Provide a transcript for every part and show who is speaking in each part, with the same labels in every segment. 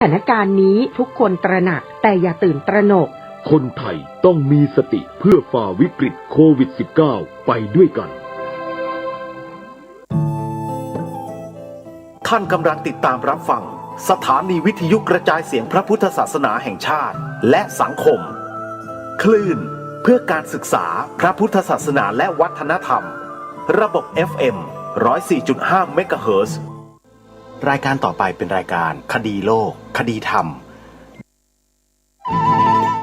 Speaker 1: ถานการณ์นี้ทุกคนตระหนักแต่อย่าตื่นตระหนก
Speaker 2: คนไทยต้องมีสติเพื่อฝ่าวิกฤตโควิด -19 ไปด้วยกัน
Speaker 3: ท่านกำลังติดตามรับฟังสถานีวิทยุกระจายเสียงพระพุทธศาสนาแห่งชาติและสังคมคลื่นเพื่อการศึกษาพระพุทธศาสนาและวัฒนธรรมระบบ FM 104.5 เมกะเฮิรตซ์รายการต่อไปเป็นรายการคดีโลกคดีธรรม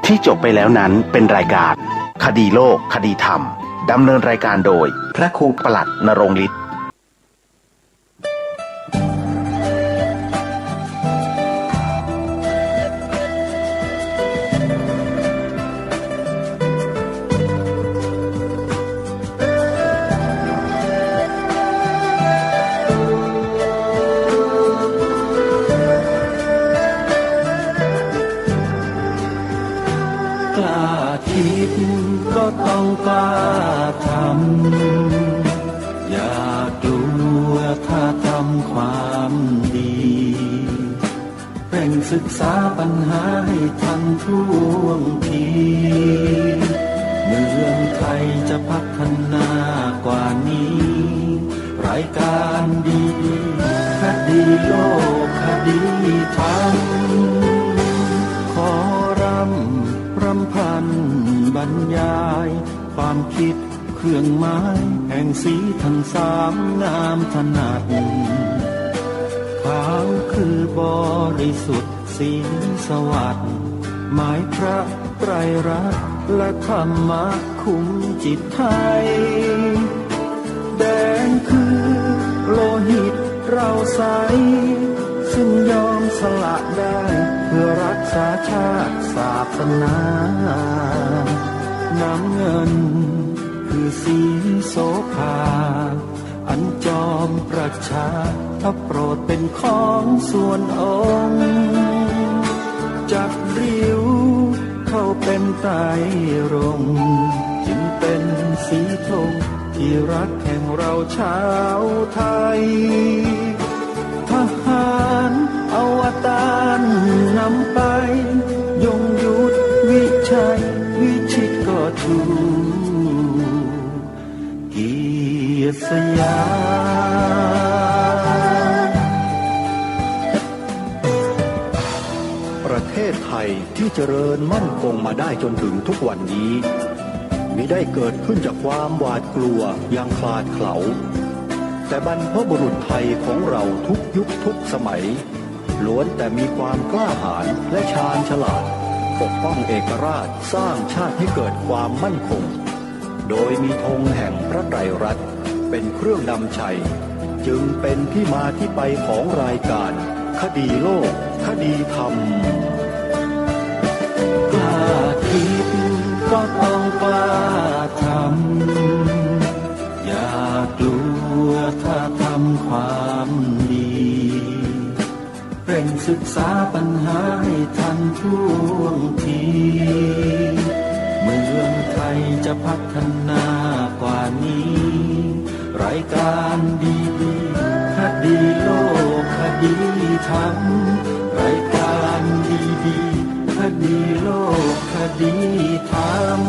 Speaker 3: ที่จบไปแล้วนั้นเป็นรายการคดีโลกคดีธรรมดำเนินรายการโดยพระครูปลัดณรงค์ฤทธิ์
Speaker 4: ก็ต้องกล้าทำอย่ากลัวถ้าทำความดีเร่งศึกษาปัญหาให้ทันท่วงทีเมืองไทยจะพัฒนากว่านี้รายการดีคดีโลกคดีธรรมขอรำพันบรรยายความคิดเครื่องหมายแห่งสีทันสามงามถนัดขาวคือบริสุทธิ์สีสวัสดิ์หมายพระไตรรัตน์และธรรมะคุ้มจิตไทยแดงคือโลหิตเราใสซึ่งยอมสละได้เพื่อรักษาชาติศาสนาน้ำเงินคือสีโสภาอันจอมประชาถ้าโปรดเป็นของส่วนองค์จับริ้วเข้าเป็นไตรรงค์จึงเป็นสีธงที่รักแห่งเราชาวไทยทหารอวตารนำไปยงยุทธวิชัยวิชิตก็ถูเกียรติสยาม
Speaker 5: ประเทศไทยที่เจริญมั่นคงมาได้จนถึงทุกวันนี้มิได้เกิดขึ้นจากความหวาดกลัวอย่างคลาดเขลาแต่บรรพบุรุษไทยของเราทุกยุคทุกสมัยล้วนแต่มีความกล้าหาญและชาญฉลาดปกป้องเอกราชสร้างชาติให้เกิดความมั่นคงโดยมีธงแห่งพระไตรรัตน์เป็นเครื่องนำชัยจึงเป็นที่มาที่ไปของรายการคดีโลกคดีธรรม
Speaker 4: กล้าคิดก็ต้องกล้าทำอย่ากลัวถ้าทำความดีเร่งศึกษาปัญหาให้ทันท่วงทีเมืองไทยจะพัฒนากว่านี้รายการดีคดีโลกคดีธรรมรายการดีคดีโลกคดีธรรม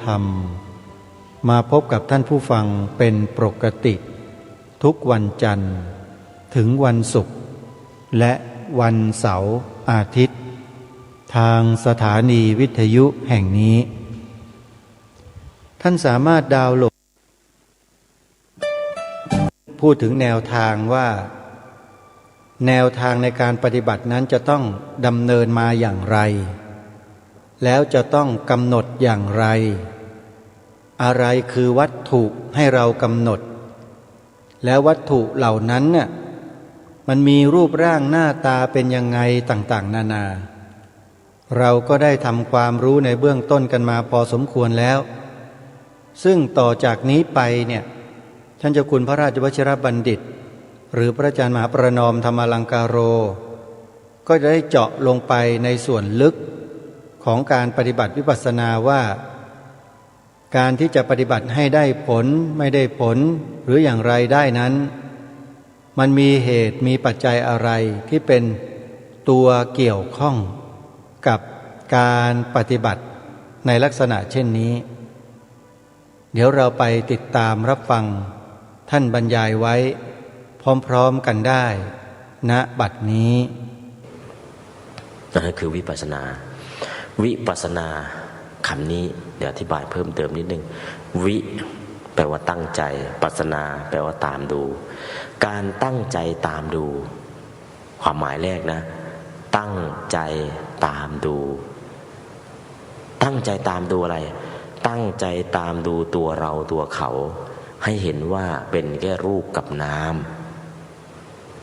Speaker 6: ธรรมมาพบกับท่านผู้ฟังเป็นปกติทุกวันจันทร์ถึงวันศุกร์และวันเสาร์อาทิตย์ทางสถานีวิทยุแห่งนี้ท่านสามารถดาวน์โหลดพูดถึงแนวทางว่าแนวทางในการปฏิบัตินั้นจะต้องดำเนินมาอย่างไรแล้วจะต้องกำหนดอย่างไรอะไรคือวัตถุให้เรากำหนดแล้ววัตถุเหล่านั้นน่ะมันมีรูปร่างหน้าตาเป็นยังไงต่างๆนานาเราก็ได้ทำความรู้ในเบื้องต้นกันมาพอสมควรแล้วซึ่งต่อจากนี้ไปเนี่ยท่านเจ้าคุณพระราชวชิรบัณฑิตหรือพระอาจารย์มหาประนอมธรรมลังการโรก็จะได้เจาะลงไปในส่วนลึกของการปฏิบัติวิปัสสนาว่าการที่จะปฏิบัติให้ได้ผลไม่ได้ผลหรืออย่างไรได้นั้นมันมีเหตุมีปัจจัยอะไรที่เป็นตัวเกี่ยวข้องกับการปฏิบัติในลักษณะเช่นนี้เดี๋ยวเราไปติดตามรับฟังท่านบรรยายไว้พร้อมๆกันได้ณบัดนี้
Speaker 7: นั่นคือวิปัสสนาวิปัสสนาคำนี้เดี๋ยวอธิบายเพิ่มเติมนิดนึงวิแปลว่าตั้งใจปัสสนาแปลว่าตามดูการตั้งใจตามดูความหมายแรกนะตั้งใจตามดูตั้งใจตามดูอะไรตั้งใจตามดูตัวเราตัวเขาให้เห็นว่าเป็นแค่รูปกับนาม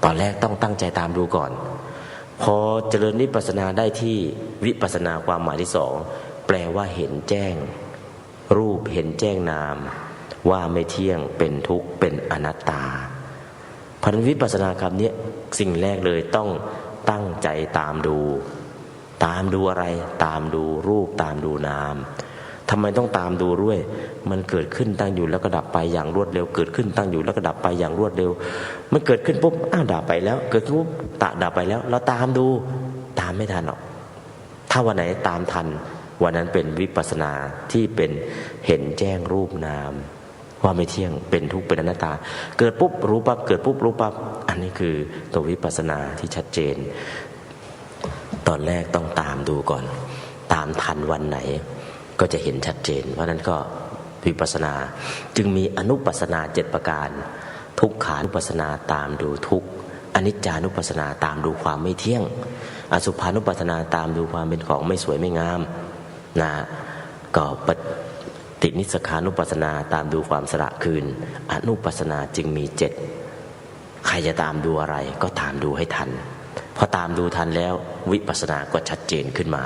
Speaker 7: ตอนแรกต้องตั้งใจตามดูก่อนพอเจริญวิปัสสนาได้ที่วิปัสสนาความหมายที่สองแปลว่าเห็นแจ้งรูปเห็นแจ้งนามว่าไม่เที่ยงเป็นทุกข์เป็นอนัตตาพันวิปัสสนาคำนี้สิ่งแรกเลยต้องตั้งใจตามดูอะไรตามดูรูปตามดูนามทำไมต้องตามดูด้วยมันเกิดขึ้นตั้งอยู่แล้วก็ดับไปอย่างรวดเร็วเกิดขึ้นตั้งอยู่แล้วก็ดับไปอย่างรวดเร็วมันเกิดขึ้นปุ๊บดับไปแล้วเกิดขึ้นปุ๊บดับไปแล้วเราตามดูตามไม่ทันหรอกถ้าวันไหนตามทันวันนั้นเป็นวิปัสสนาที่เป็นเห็นแจ้งรูปนามว่าไม่เที่ยงเป็นทุกข์เป็นอนัตตาเกิดปุ๊บรู้ปั๊บเกิดปุ๊บรู้ปั๊บอันนี้คือตัววิปัสสนาที่ชัดเจนตอนแรกต้องตามดูก่อนตามทันวันไหนก็จะเห็นชัดเจนเพราะนั้นก็วิปัสสนาจึงมีอนุปัสสนา7ประการทุกขานุปัสสนาตามดูทุกข์อนิจจานุปัสสนาตามดูความไม่เที่ยงอสุภานุปัสสนาตามดูความเป็นของไม่สวยไม่งามนะก็ปฏินิสสขานุปัสสนาตามดูความสละคืนอนุปัสสนาจึงมี7ใครจะตามดูอะไรก็ตามดูให้ทันพอตามดูทันแล้ววิปัสสนาก็ชัดเจนขึ้นมา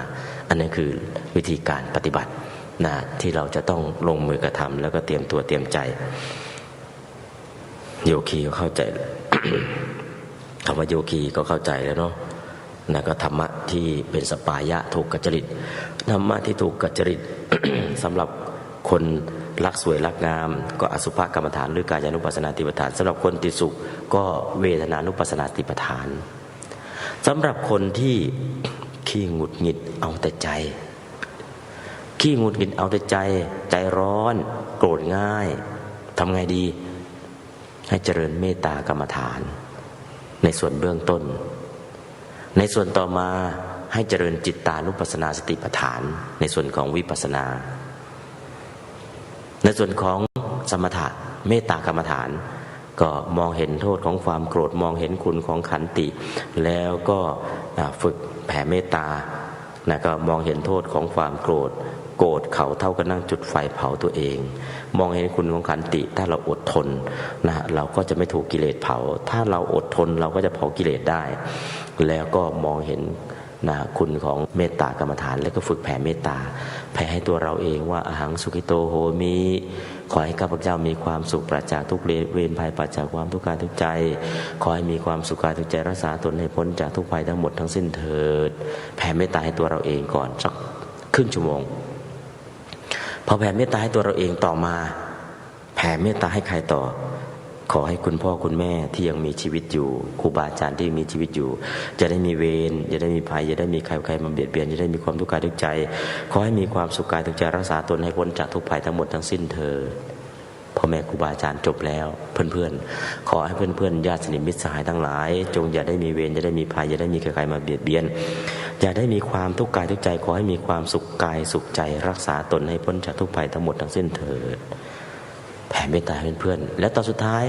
Speaker 7: อันนั้นคือวิธีการปฏิบัตินะที่เราจะต้องลงมือกระทำแล้วก็เตรียมตัวเตรียมใจโยคีก็เข้าใจ คำว่าโยคีก็เข้าใจแล้วเนาะนะก็ธรรมะที่เป็นสปายะถูกกัจจริตธรรมะที่ถูกกัจจริต สำหรับคนรักสวยรักงามก็อสุภกรรมฐานหรือกายานุปัสสนาติปทานสำหรับคนติดสุขก็เวทนานุปัสสนาติปทานสำหรับคนที่ขี้หงุดหงิดเอาแต่ใจขี้หงุดหงิดเอาแต่ใจใจร้อนโกรธง่ายทำไงดีให้เจริญเมตตากรรมฐานในส่วนเบื้องต้นในส่วนต่อมาให้เจริญจิตตานุปัสสนาสติปัฏฐานในส่วนของวิปัสสนาในส่วนของสมถะเมตตากรรมฐานก็มองเห็นโทษของความโกรธมองเห็นคุณของขันติแล้วก็ฝึกแผ่เมตตานะก็มองเห็นโทษของความโกรธเขาเท่ากับนั่งจุดไฟเผาตัวเองมองเห็นคุณของขันติถ้าเราอดทนนะเราก็จะไม่ถูกกิเลสเผาถ้าเราอดทนเราก็จะเผากิเลสได้แล้วก็มองเห็นนะคุณของเมตตากรรมฐานแล้วก็ฝึกแผ่เมตตาแผ่ให้ตัวเราเองว่าอหังสุขิโตโหมิขอให้ข้าพเจ้ามีความสุขปราศจากทุกเวรภัยปราศจากความทุกข์กายทุกใจขอให้มีความสุขกายทุกใจรักษาตนให้พ้นจากทุกภัยทั้งหมดทั้งสิ้นเถิดแผ่เมตตาให้ตัวเราเองก่อนสักครึ่งชั่วโมงพอแผ่เมตตาให้ตัวเราเองต่อมาแผ่เมตตาให้ใครต่อ ขอให้คุณพ่อคุณแม่ที่ยังมีชีวิตอยู่ครูบาอาจารย์ที่มีชีวิตอยู่จะได้มีเวรจะได้มีภัยจะได้มีใครมาเบียดเบียนจะได้มีความทุกข์กายทุกข์ใจขอให้มีความสุขกายทุกข์ใจรักษาตนให้พ้นจากทุกภัยทั้งหมดทั้งสิ้นเถิดพ่อแม่ครูบาอาจารย์จบแล้วเพื่อนๆขอให้เพื่อนๆญาติสนิทมิตรสหายทั้งหลายจงอย่าได้มีเวรอย่าได้มีภัยอย่าได้มีใครมาเบียดเบียนอย่าได้มีความทุกข์กายทุกข์ใจขอให้มีความสุขกายสุขใจรักษาตนให้พ้นจากทุกภัยทั้งหมดทั้งสิ้นเถิดแผ่เมตตาให้เพื่อนๆและตอนสุดท้าย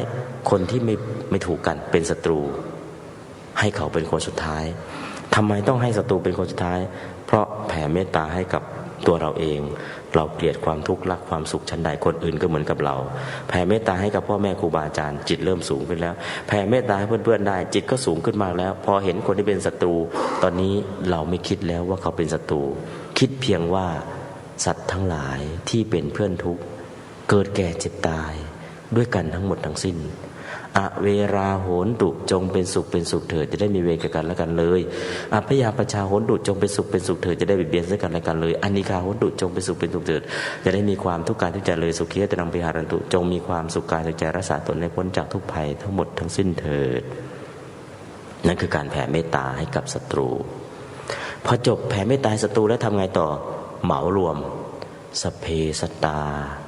Speaker 7: คนที่ไม่ถูกกันเป็นศัตรูให้เขาเป็นคนสุดท้ายทำไมต้องให้ศัตรูเป็นคนสุดท้ายเพราะแผ่เมตตาให้กับตัวเราเองเราเกลียดความทุกข์รักความสุขชั้นใดคนอื่นก็เหมือนกับเราแผ่เมตตาให้กับพ่อแม่ครูบาอาจารย์จิตเริ่มสูงขึ้นแล้วแผ่เมตตาให้เพื่อนๆได้จิตก็สูงขึ้นมากแล้วพอเห็นคนที่เป็นศัตรูตอนนี้เราไม่คิดแล้วว่าเขาเป็นศัตรูคิดเพียงว่าสัตว์ทั้งหลายที่เป็นเพื่อนทุกข์เกิดแก่เจ็บตายด้วยกันทั้งหมดทั้งสิ้นอเวราโหนตุจงเป็นสุขเถิดจะได้มีเวรแก่กันและกันเลยอพยาปชาโหนตุจงเป็นสุขเถิดจะได้เบียดเบียนซึ่งกันและกันเลยอานิคาโหนตุจงเป็นสุขเถิดจะได้มีความทุกข์กายทุกใจเลยสุขีตนังปิหารันตุจงมีความสุขกายทุกใจรักษาตนให้พ้นจากทุกภัยทั้งหมดทั้งสิ้นเถิดนั่นคือการแผ่เมตตาให้กับศัตรูพอจบแผ่เมตตาให้ศัตรูแล้วทำไงต่อเหมารวมสัพเพสัตตา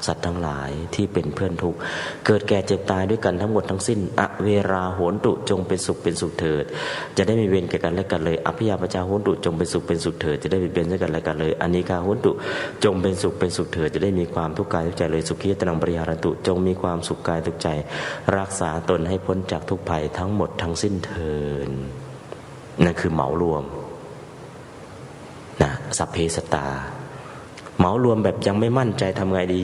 Speaker 7: สัตว์ทั้งหลายที่เป็นเพื่อนทุกข์เกิดแก่เจ็บตายด้วยกันทั้งหมดทั้งสิ้นอเวราโหนตุจงเป็นสุขเถิดจะได้มีเวรแก่กันและกันเลยอภิยาปชาโหนตุจงเป็นสุขเถิดจะได้มีเวรซึ่งกันและกันเลยอานิคาโหนตุจงเป็นสุขเถิดจะได้มีความทุกข์กายทุกใจเลยสุขีตนังปริหารันตุจงมีความสุขกายทุกใจรักษาตนให้พ้นจากทุกภัยทั้งหมดทั้งสิ้นเถิดนั่นคือเหมารวมนะสัพเพสัตตาเหมารวมแบบยังไม่มั่นใจทำไงดี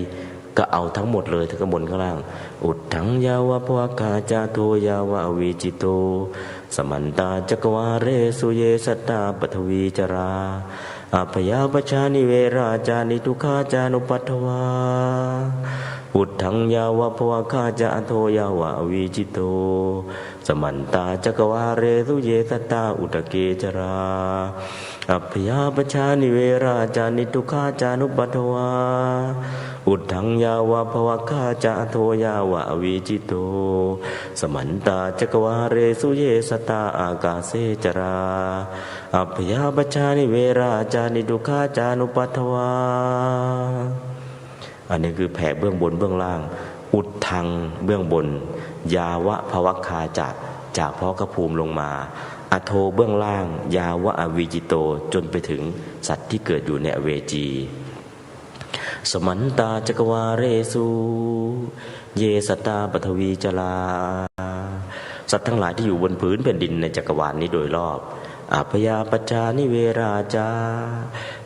Speaker 7: ก็เอาทั้งหมดเลยทั้งข้างบนข้างล่างอุดถังยาวะภวคาจาโทยาวะอวิจิโตสมันตาจักวาเรสุเยสัตตาปทวีจราอภยาปชานิเวราจานิทุกขาจานุปัฏฐวาอุดถังยาวะภวคาจาโทยาวะอวิจิโตสมันตาจักวาเรสุเยสัตตาอุตเกจราอัพยาปชานิเวราจานิทุกขาจานุปัฏฐวาอุดถังยาวะภวคาจาโทยาวะอวิจิโตสมันตาจักวาเรสุเยสตาอากาเสจราอัพยาปชานิเวราจานิทุกขาจานุปัฏฐวาอันนี้คือแผ่เบื้องบนเบื้องล่างอุดถังเบื้องบนยาวะภวคาจากพระภูมิลงมาอโทเบื้องล่างยาวะอวิจิโตจนไปถึงสัตว์ที่เกิดอยู่ในอเวจีสมันตาจักวาเรสุเยสตาปทวีจลาสัตว์ทั้งหลายที่อยู่บนพื้นแผ่นดินในจักรวาลนี้โดยรอบอภยาปชานิเวราจา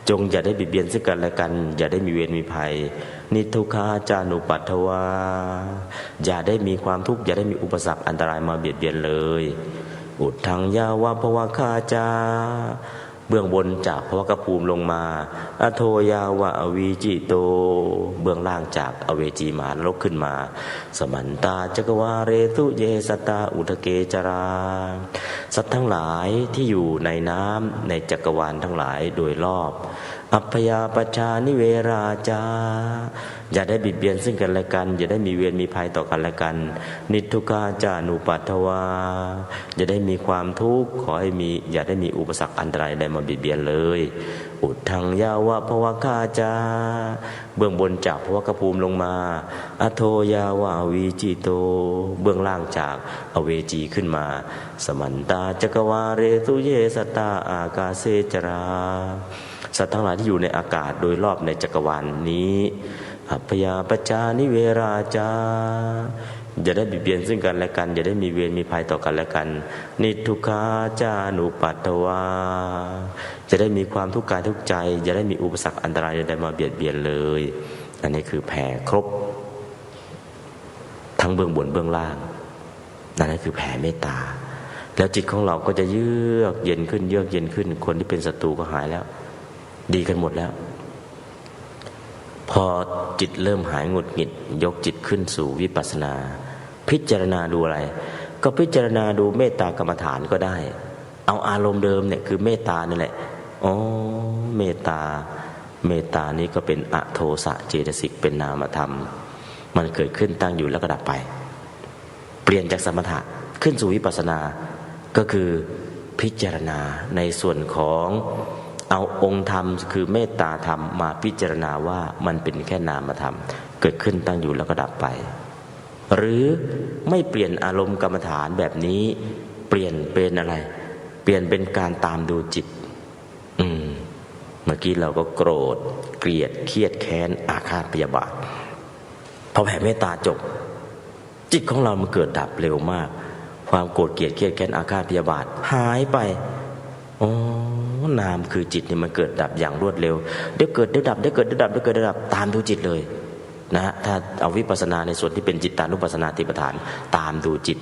Speaker 7: จงอย่าได้เบียดเบียนซึ่งกันและกันอย่าได้มีเวรมีภัยนิทุกขาจานุปัฏฐวาอย่าได้มีความทุกข์อย่าได้มีอุปสรรคอันตรายมาเบียดเบียนเลยอุดถังยาวะภวคาจาเบื้องบนจากภวคภูมิลงมาอโทยาวะอวิจิโตเบื้องล่างจากอเวจีมารลกขึ้นมาสมันตาจักวาเรตุเยสตาอุทเกจราสัตว์ทั้งหลายที่อยู่ในน้ำในจักรวาลทั้งหลายโดยรอบอัพยาปชานิเวราจาอย่าได้บิดเบียนซึ่งกันและกันอย่าได้มีเวรมีภัยต่อกันและกันนิทุกขาจานุปัฏฐวาอย่าได้มีความทุกข์ขอให้มีอย่าได้มีอุปสรรคอันตรายใดมาบิดเบียนเลยอุดถังยาวะภวคาจาเบื้องบนจากภวคภูมิลงมาอโทยาวะอวิจิโตเบื้องล่างจากอเวจีขึ้นมาสมันตาจักวาเรตุเยสตาอากาเสจราสัตว์ทั้งหลายที่อยู่ในอากาศโดยรอบในจักรวาลนี้อัพยาปชานิเวราจาอย่าได้บิดเบียนซึ่งกันและกันอย่าได้มีเวรมีภัยต่อกันและกันนิทุกขาจานุปัฏฐวาจะได้มีความทุกข์กายทุกข์ใจอย่าได้มีอุปสรรคอันตรายใดๆมาเบียดเบียนเลยอันนี้คือแผ่ครบทั้งเบื้องบนเบื้องล่างนั่นคือแผ่เมตตาแล้วจิตของเราก็จะเยือกเย็นขึ้นเยือกเย็นขึ้นคนที่เป็นศัตรูก็หายแล้วดีกันหมดแล้วพอจิตเริ่มหายหงุดหงิดยกจิตขึ้นสู่วิปัสสนาพิจารณาดูอะไรก็พิจารณาดูเมตตากรรมฐานก็ได้เอาอารมณ์เดิมเนี่ยคือเมตตานี่แหละอ๋อเมตตานี้ก็เป็นอโทสะเจตสิกเป็นนามธรรมมันเกิดขึ้นตั้งอยู่แล้วก็ดับไป ลี่ยนจากสมถะขึ้นสู่วิปัสสนาก็คือพิจารณาในส่วนของเอาองค์ธรรมคือเมตตาธรรมมาพิจารณาว่ามันเป็นแค่นามธรรมเกิดขึ้นตั้งอยู่แล้วก็ดับไปหรือไม่เปลี่ยนอารมณ์กรรมฐานแบบนี้เปลี่ยนเป็นอะไรเปลี่ยนเป็นการตามดูจิตเมื่อกี้เราก็โกรธเกลียดเครียดแค้นอาฆาตพยาบาทพอแผ่เมตตาจบจิตของเรามันเกิดดับเร็วมากความโกรธเกลียดเครียดแค้นอาฆาตพยาบาทหายไปนามคือจิตนี่มันเกิดดับอย่างรวดเร็วเดี๋ยวเกิดเดี๋ยวดับเดี๋ยวเกิดเดี๋ยวดับเดี๋ยวเกิดเดี๋ยวดับตามดูจิตเลยนะถ้าเอาวิปัสสนาในส่วนที่เป็นจิตตานุปัสสนาติปฐานตามดูจิต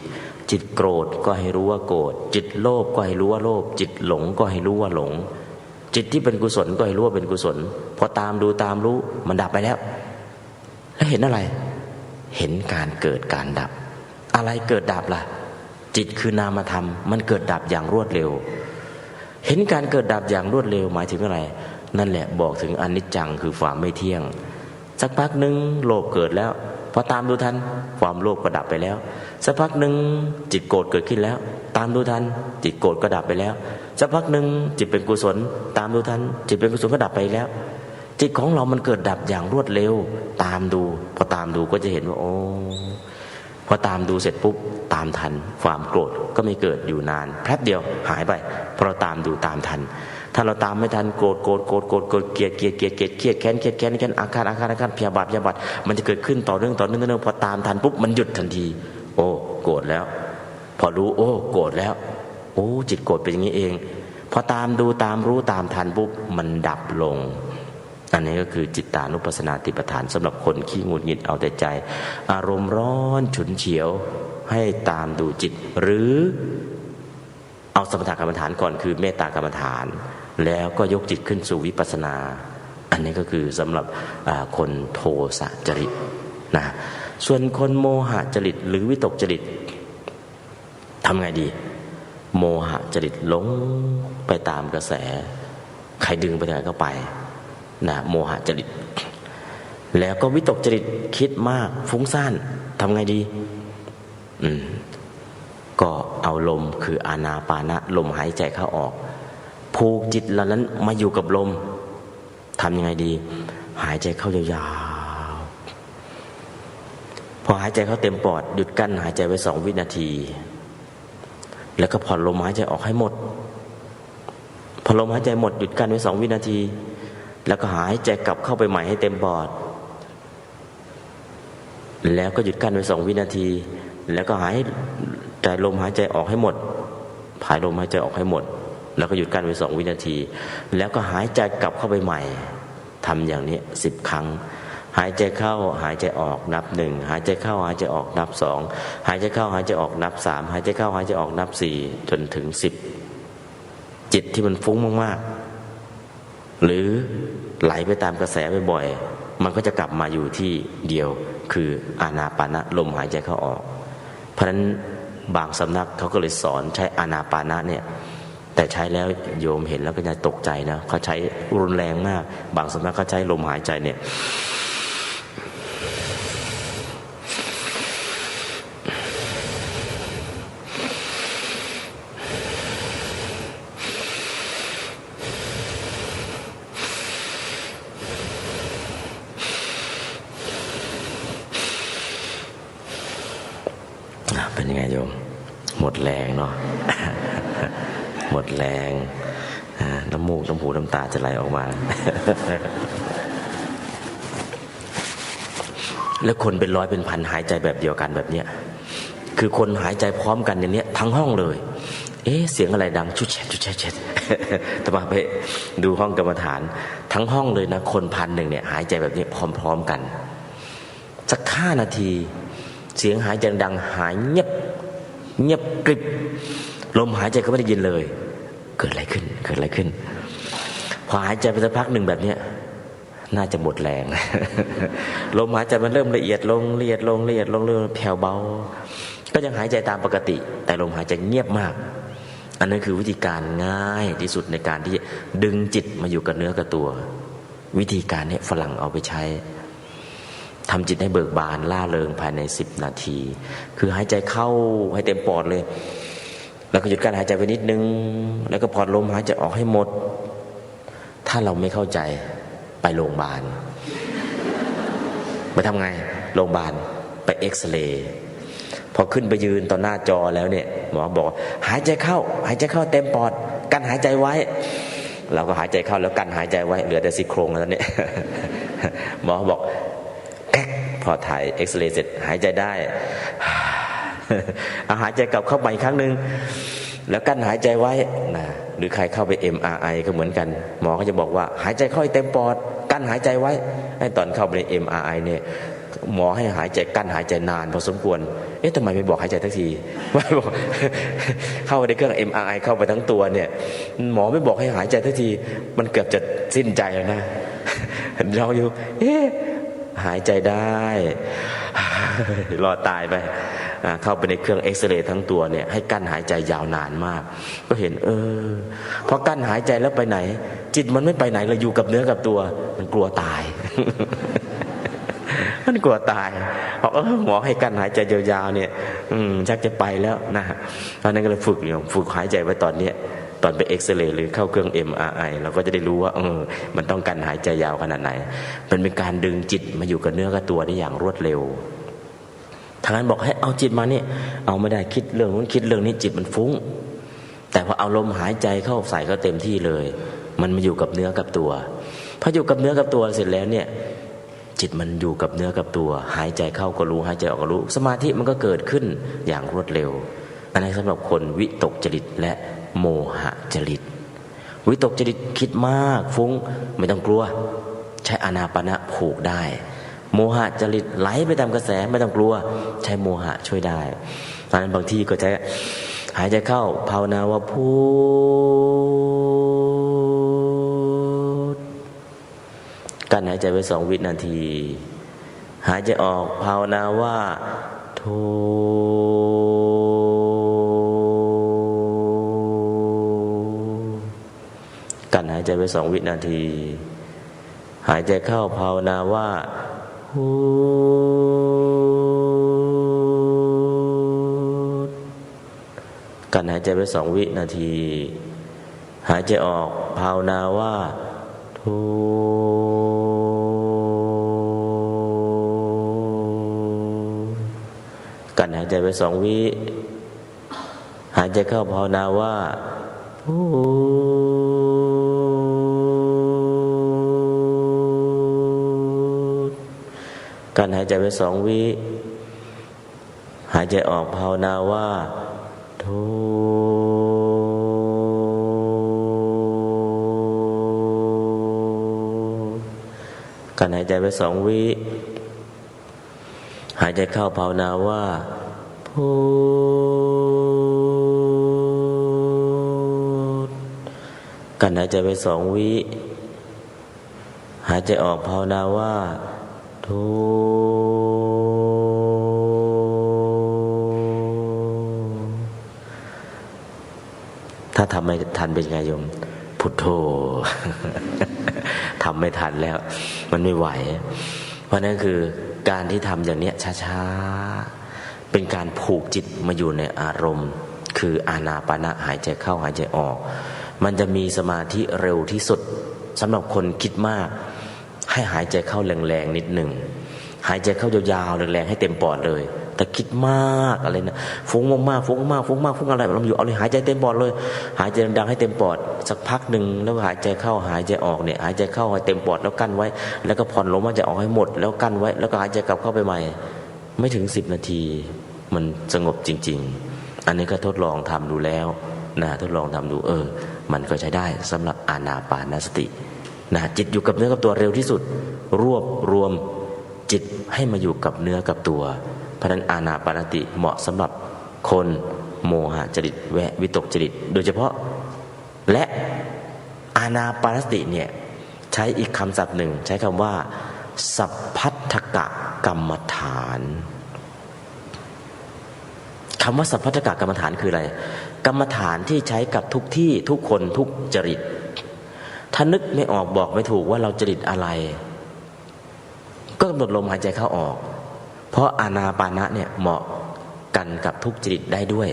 Speaker 7: จิตโกรธก็ให้รู้ว่าโกรธจิตโลภก็ให้รู้ว่าโลภจิตหลงก็ให้รู้ว่าหลงจิตที่เป็นกุศลก็ให้รู้ว่าเป็นกุศลพอตามดูตามรู้มันดับไปแล้วแล้วเห็นอะไรเห็นการเกิดการดับอะไรเกิดดับล่ะจิตคือนามธรรมมันเกิดดับอย่างรวดเร็วเห็นการเกิดดับอย่างรวดเร็วหมายถึงอะไรนั่นแหละบอกถึงอนิจจังคือความไม่เที่ยงสักพักหนึ่งโลภเกิดแล้วพอตามดูทันความโลภก็ดับไปแล้วสักพักหนึ่งจิตโกรธเกิดขึ้นแล้วตามดูทันจิตโกรธก็ดับไปแล้วสักพักหนึ่งจิตเป็นกุศลตามดูทันจิตเป็นกุศลก็ดับไปแล้วจิตของเรามันเกิดดับอย่างรวดเร็วตามดูพอตามดูก็จะเห็นว่าโอ้พอตามดูเสร็จปุ๊บตามทันความโกรธก็ไม่เกิดอยู่นานแป๊บเดียวหายไปเพราะเราตามดูตามทันถ้าเราตามไม่ทันโกรธเกลียดเครียดแค้นอาฆาตพยาบาทมันจะเกิดขึ้นต่อเนื่องพอตามทันปุ๊บมันหยุดทันทีโอ้โกรธแล้วพอรู้โอ้โกรธแล้วโอ้จิตโกรธเป็นอย่างนี้เองพอตามดูตามรู้ตามทันปุ๊บมันดับลงอันนี้ก็คือจิตตานุปัสสนาติปฐานสำหรับคนขี้หงุดหงิดเอาแต่ใจอารมณ์ร้อนฉุนเฉียวให้ตามดูจิตหรือเอาสมถกรรมฐานก่อนคือเมตตากรรมฐานแล้วก็ยกจิตขึ้นสู่วิปัสสนาอันนี้ก็คือสำหรับคนโทสะจริตนะส่วนคนโมหะจริตหรือวิตกจริตทำไงดีโมหะจริตหลงไปตามกระแสใครดึงไปทางไหนก็ไปนะโมหะจริตแล้วก็วิตกจริตคิดมากฟุ้งซ่านทำไงดีก็เอาลมคืออานาปานะลมหายใจเข้าออกผูกจิตเหล่านั้นมาอยู่กับลมทำยังไงดีหายใจเข้ายาวๆพอหายใจเข้าเต็มปอดหยุดกั้นหายใจไว้2 วินาทีแล้วก็ผ่อนลมหายใจออกให้หมดพอลมหายใจหมดหยุดกั้นไว้2 วินาทีแล้วก็หายใจกลับเข้าไปใหม่ให้เต็มปอดแล้วก็หยุดกั้นไว้2 วินาทีแล้วก็หายใจลมหายใจออกให้หมดผายลมหายใจออกให้หมดแล้วก็หยุดกั้นไว้2 วินาทีแล้วก็หายใจกลับเข้าไปใหม่ทำอย่างนี้10 ครั้งหายใจเข้าหายใจออกนับ1หายใจเข้าหายใจออกนับ2หายใจเข้าหายใจออกนับ3หายใจเข้าหายใจออกนับ4จนถึง10จิตที่มันฟุ้งมากๆหรือไหลไปตามกระแสบ่อยๆมันก็จะกลับมาอยู่ที่เดียวคืออานาปานะลมหายใจเข้าออกเพราะฉะนั้นบางสำนักเขาก็เลยสอนใช้อานาปานะเนี่ยแต่ใช้แล้วโยมเห็นแล้วก็จะตกใจนะเขาใช้รุนแรงมากบางสำนักเขาใช้ลมหายใจเนี่ยเป็นยังไงโยมหมดแรงเนาะ หมดแรงน้ำมูกน้ำหูน้ำตาจะไหลออกมา แล้วคนเป็นร้อยเป็นพันหายใจแบบเดียวกันแบบเนี้ยคือคนหายใจพร้อมกันอย่างเนี้ยทั้งห้องเลยเสียงอะไรดังชุดแชดแต่มาไปดูห้องกรรมฐานทั้งห้องเลยนะคน1,000เนี่ยหายใจแบบนี้พร้อมๆกันสัก5 นาทีเสียงหายใจดังหายเงียบกริบลมหายใจก็ไม่ได้ยินเลยเกิดอะไรขึ้นพอหายใจไปสักพักหนึ่งแบบเนี้ยน่าจะหมดแรง ลมหายใจมันเริ่มละเอียดลงแผ่วเบาก็ยังหายใจตามปกติแต่ลมหายใจเงียบมากอันนั้นคือวิธีการง่ายที่สุดในการที่ดึงจิตมาอยู่กับเนื้อกับตัววิธีการนี้ฝรั่งเอาไปใช้ ทำจิตให้เบิกบานล่าเริงภายใน10 นาที คือหายใจเข้าให้เต็มปอดเลยแล้วก็หยุดการหายใจไปนิดนึงแล้วก็ผ่อนลมหายใจออกให้หมดถ้าเราไม่เข้าใจไปโรงพยาบาลไปทำไงโรงพยาบาลไปเอ็กซเรย์พอขึ้นไปยืนต่อหน้าจอแล้วเนี่ยหมอบอกหายใจเข้าเต็มปอดกั้นหายใจไว้เราก็หายใจเข้าแล้วกั้นหายใจไว้เหลือแต่ซี่โครงแล้วเนี่ย หมอบอกแก๊กพอถ่ายเอ็กซเรย์เสร็จหายใจได้ หายใจกลับเข้าไปอีกครั้งนึงแล้วกั้นหายใจไว้นะหรือใครเข้าไป MRI ก็เหมือนกันหมอก็จะบอกว่าหายใจเข้าให้เต็มปอดกั้นหายใจไว้ให้ตอนเข้าไปใน MRI เนี่ยหมอให้หายใจกั้นหายใจนานพอสมควรทำไมไม่บอกหายใจทักทีไม่บอก เข้าไปในเครื่อง MRI เข้าไปทั้งตัวเนี่ยหมอไม่บอกให้หายใจทักทีมันเกือบจะสิ้นใจแล้วนะ เราอยู่หายใจได้รอตายไปเข้าไปในเครื่องเอ็กซเรย์ทั้งตัวเนี่ยให้กั้นหายใจยาวนานมากก็เห็นพอกั้นหายใจแล้วไปไหนจิตมันไม่ไปไหนเลยอยู่กับเนื้อกับตัวมันกลัวตาย มันกลัวตายบอกหมอให้กั้นหายใจยาวๆเนี่ยชักจะไปแล้วนะเพราะนั้นก็เลยฝึกหายใจไว้ตอนเนี้ยตอนไปเอ็กซเรย์หรือเข้าเครื่อง MRI เราก็จะได้รู้ว่ามันต้องกั้นหายใจยาวขนาดไหนเป็นการดึงจิตมาอยู่กับเนื้อกับตัวได้อย่างรวดเร็วทางนั้นบอกให้เอาจิตมาเนี่ยเอาไม่ได้คิดเรื่องนู้นคิดเรื่องนี้จิตมันฟุ้งแต่พอเอาลมหายใจเข้าใส่ก็เต็มที่เลยมันมาอยู่กับเนื้อกับตัวพออยู่กับเนื้อกับตัวเสร็จแล้วเนี่ยจิตมันอยู่กับเนื้อกับตัวหายใจเข้าก็รู้หายใจออกก็รู้สมาธิมันก็เกิดขึ้นอย่างรวดเร็วอันนี้สำหรับคนวิตกจริตและโมหะจริตวิตกจริตคิดมากฟุ้งไม่ต้องกลัวใช้อานาปนะผูกได้โมหะจริตไหลไปตามกระแสไม่ต้องกลัวใช้โมหะช่วยได้เพราะนั้นบางทีก็ใช้หายใจเข้าภาวนาว่าพุทกั้นหายใจไว้2 วินาทีหายใจออกภาวนาว่าโธกั้นหายใจไว้2 วินาทีหายใจเข้าภาวนาว่าพุทกั้นหายใจไว้2 วินาทีหายใจออกภาวนาว่าโธกั้นหายใจไว้2 วิหายใจเข้าภาวนาว่าพุทกั้นหายใจไว้2 วิหายใจออกภาวนาว่าโธกั้นหายใจไว้2 วิหายใจเข้าภาวนาว่าพุทกั้นหายใจไว้2 วิหายใจออกภาวนาว่าโธถ้าทำไม่ทันเป็นไงโยมพุทโธ ทำไม่ทันแล้วมันไม่ไหวเพราะนั่นคือการที่ทำอย่างนี้ช้าๆเป็นการผูกจิตมาอยู่ในอารมณ์คืออานาปานหายใจเข้าหายใจออกมันจะมีสมาธิเร็วที่สุดสำหรับคนคิดมากให้หายใจเข้าแรงๆนิดหนึ่งหายใจเข้ายาวๆแรงๆให้เต็มปอดเลยแต่คิดมากอะไรนะฟุ้งมากๆฟุ้งมากฟุ้งมากฟุ้งอะไรเราอยู่เอาเลยหายใจเต็มปอดเลยหายใจดังๆให้เต็มปอดสักพักหนึ่งแล้วหายใจเข้าหายใจออกเนี่ยหายใจเข้าให้เต็มปอดแล้วกั้นไว้แล้วก็ผ่อนลมหายใจออกให้หมดแล้วกั้นไว้แล้วก็หายใจกลับเข้าไปใหม่ไม่ถึง10 นาทีมันสงบจริงๆอันนี้ก็ทดลองทำดูแล้วนะทดลองทำดูมันก็ใช้ได้สำหรับอานาปานสตินะจิตอยู่กับเนื้อกับตัวเร็วที่สุดรวบรวมจิตให้มาอยู่กับเนื้อกับตัวเพราะนั้นอานาปานสติเหมาะสำหรับคนโมหะจริตและวิตกจริตโดยเฉพาะและอานาปานสติเนี่ยใช้อีกคำศัพท์หนึ่งใช้คำว่าสัพพัทธกกรรมฐานคำว่าสัพพัทธกกรรมฐานคืออะไรกรรมฐานที่ใช้กับทุกที่ทุกคนทุกจริตถ้านึกไม่ออกบอกไม่ถูกว่าเราจริตอะไร ก็กำหนดลมหายใจเข้าออกเพราะอานาปานะเนี่ยเหมาะกันกับทุกจริตได้ด้วย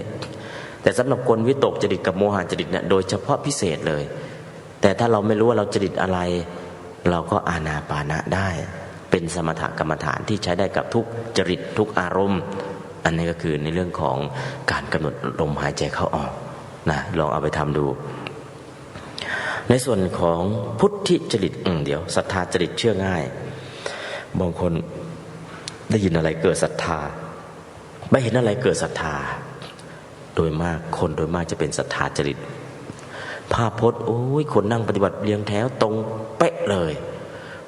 Speaker 7: แต่สำหรับคนวิตกจริตกับโมหะจริตเนี่ยโดยเฉพาะพิเศษเลยแต่ถ้าเราไม่รู้ว่าเราจริตอะไรเราก็อานาปานะได้เป็นสมถกรรมฐานที่ใช้ได้กับทุกจริตทุกอารมณ์อันนี้ก็คือในเรื่องของการกำหนดลมหายใจเข้าออกนะลองเอาไปทำดูในส่วนของพุทธิจริตเดี๋ยวศรัทธาจริตเชื่อง่ายบางคนได้ยินอะไรเกิดศรัทธาไม่เห็นอะไรเกิดศรัทธาโดยมากคนโดยมากจะเป็นศรัทธาจริตภาพพจน์โอ้ยคนนั่งปฏิบัติเรียงแถวตรงเป๊ะเลย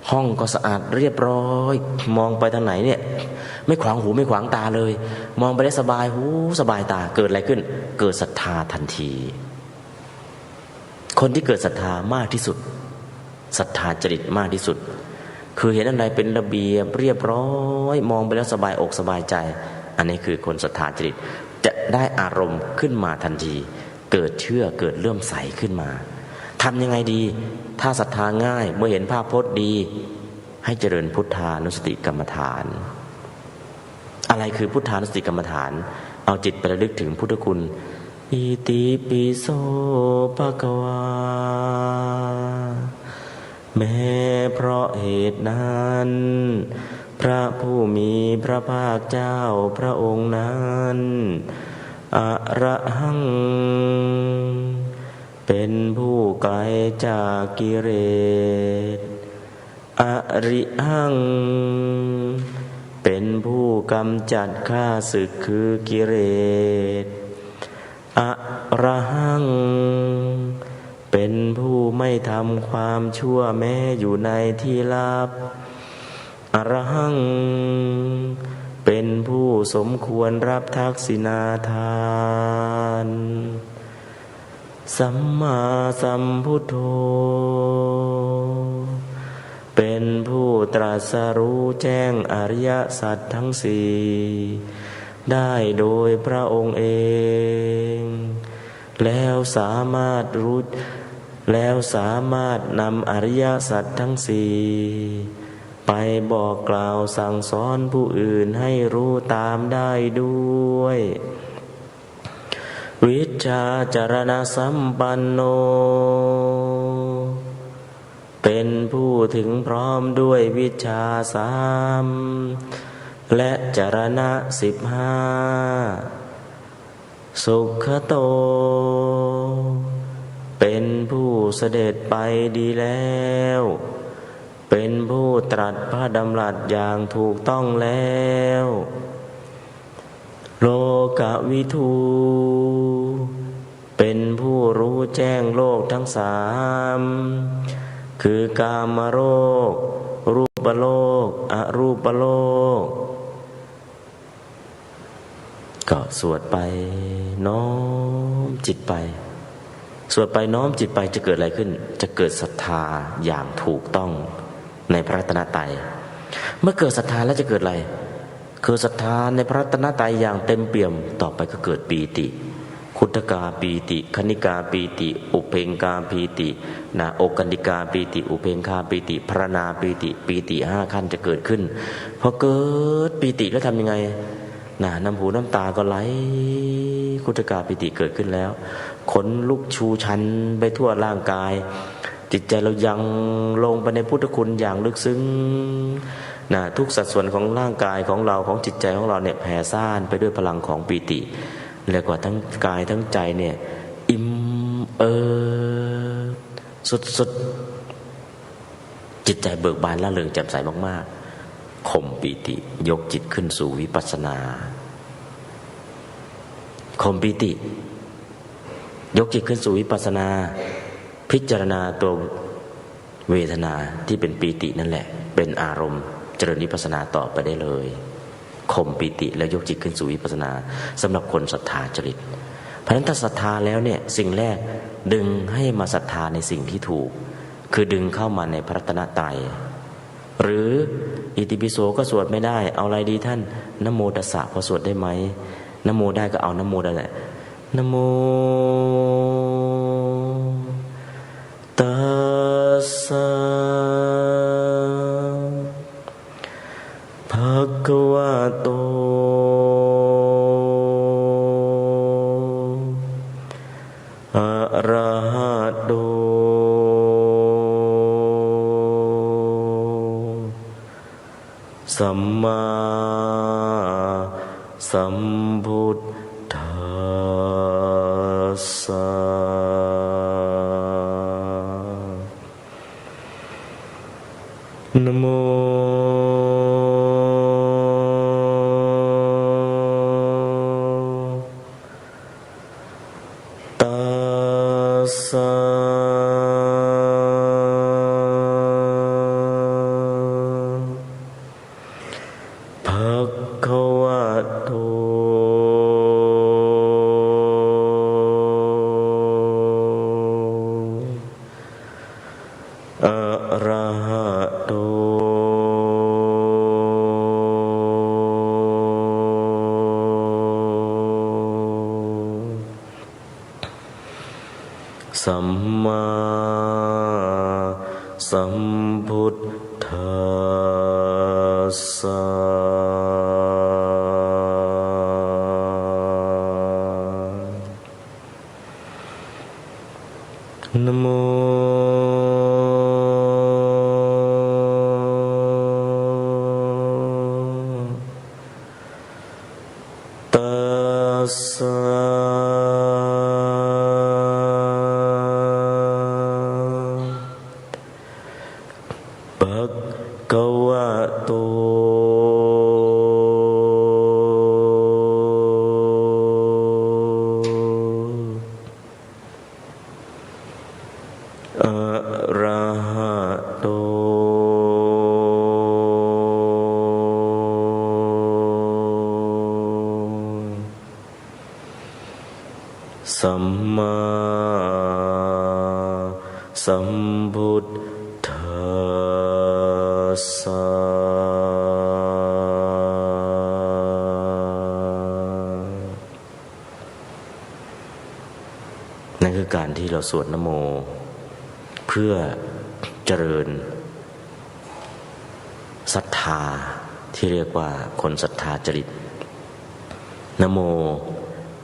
Speaker 7: ห้องก็สะอาดเรียบร้อยมองไปทางไหนเนี่ยไม่ขวางหูไม่ขวางตาเลยมองไปได้สบายหูสบายตาเกิดอะไรขึ้นเกิดศรัทธาทันทีคนที่เกิดศรัทธามากที่สุดศรัทธาจริตมากที่สุดคือเห็นอะไรเป็นระเบียบเรียบร้อยมองไปแล้วสบายอกสบายใจอันนี้คือคนศรัทธาจริตจะได้อารมณ์ขึ้นมาทันทีเกิดเชื่อเกิดเลื่อมใสขึ้นมาทำยังไงดีถ้าศรัทธาง่ายเมื่อเห็นภาพพจน์ดีให้เจริญพุทธานุสติกรรมฐานอะไรคือพุทธานุสติกรรมฐานเอาจิตไประลึกถึงพุทธคุณอิติปิโสภะคะวาแม้เพราะเหตุนั้นพระผู้มีพระภาคเจ้าพระองค์นั้นอะระหังเป็นผู้ไกลจากกิเลสอริหังเป็นผู้กำจัดข้าศึกคือกิเลสอะระหังเป็นผู้ไม่ทำความชั่วแม้อยู่ในที่ลับอรหังเป็นผู้สมควรรับทักษิณาทานสัมมาสัมพุทโธเป็นผู้ตรัสรู้แจ้งอริยสัจทั้งสี่ได้โดยพระองค์เองแล้วสามารถนำอริยสัจทั้งสี่ไปบอกกล่าวสั่งสอนผู้อื่นให้รู้ตามได้ด้วยวิชชาจารณสัมปันโนเป็นผู้ถึงพร้อมด้วยวิชชา3และจารณะ15สุขโตเป็นผู้เสด็จไปดีแล้วเป็นผู้ตรัสพระดำรัสอย่างถูกต้องแล้วโลกวิทูเป็นผู้รู้แจ้งโลกทั้ง3คือกามโลกรูปโลกอรูปโลกก็สวดไปน้อมจิตไปสวดไปน้อมจิตไปจะเกิดอะไรขึ้นจะเกิดศรัทธาอย่างถูกต้องในพระรัตนตรัยเมื่อเกิดศรัทธาแล้วจะเกิดอะไรคือศรัทธาในพระรัตนตรัยอย่างเต็มเปี่ยมต่อไปก็เกิดปีติคุถกาปีติคณิกาปีติอุเพงกาปีติโอกันติกาปีติอุเพงคาปีติพรณาปีติ5ขั้นจะเกิดขึ้นพอเกิดปีติแล้วทำยังไงน้ำหูน้ำตาก็ไหลคุถกาปีติเกิดขึ้นแล้วขนลุกชูชันไปทั่วร่างกายจิตใจเรายังลงไปในพุทธคุณอย่างลึกซึ้งทุกสัดส่วนของร่างกายของเราของจิตใจของเราเนี่ยแผ่ซ่านไปด้วยพลังของปีติเรียกว่าทั้งกายทั้งใจเนี่ยอิ่มสุดจิตใจเบิกบานละเริงแจ่มใสมากๆข่มปีติยกจิตขึ้นสู่วิปัสสนาข่มปีติยกจิตขึ้นสู่วิปัสสนาพิจารณาตัวเวทนาที่เป็นปีตินั่นแหละเป็นอารมณ์เจริญวิปัสสนาต่อไปได้เลยข่มปีติแล้วยกจิตขึ้นสู่วิปัสสนาสำหรับคนศรัทธาจริตเพราะฉะนั้นถ้าศรัทธาแล้วเนี่ยสิ่งแรกดึงให้มาศรัทธาในสิ่งที่ถูกคือดึงเข้ามาในพระรัตนตรัยหรืออิติปิโสก็สวดไม่ได้เอาอะไรดีท่านนะโมตัสสะพอสวดได้ไหมนะโมได้ก็เอานะโมได้แหละนะโมตัสสะ คะวะโตอะระหะโตสัมมาสัมพุทธัสสะนะโมตัสสะภะคะวะโตอะระหะโตสัมมาสัมพุทธัสสะนะโมตัสสะภะคะวะโตอะระหะโตสัมมาสัมพุทธัสสะนั่นคือการที่เราสวดนะโมเพื่อเจริญศรัทธาที่เรียกว่าคนศรัทธาจริตนะโม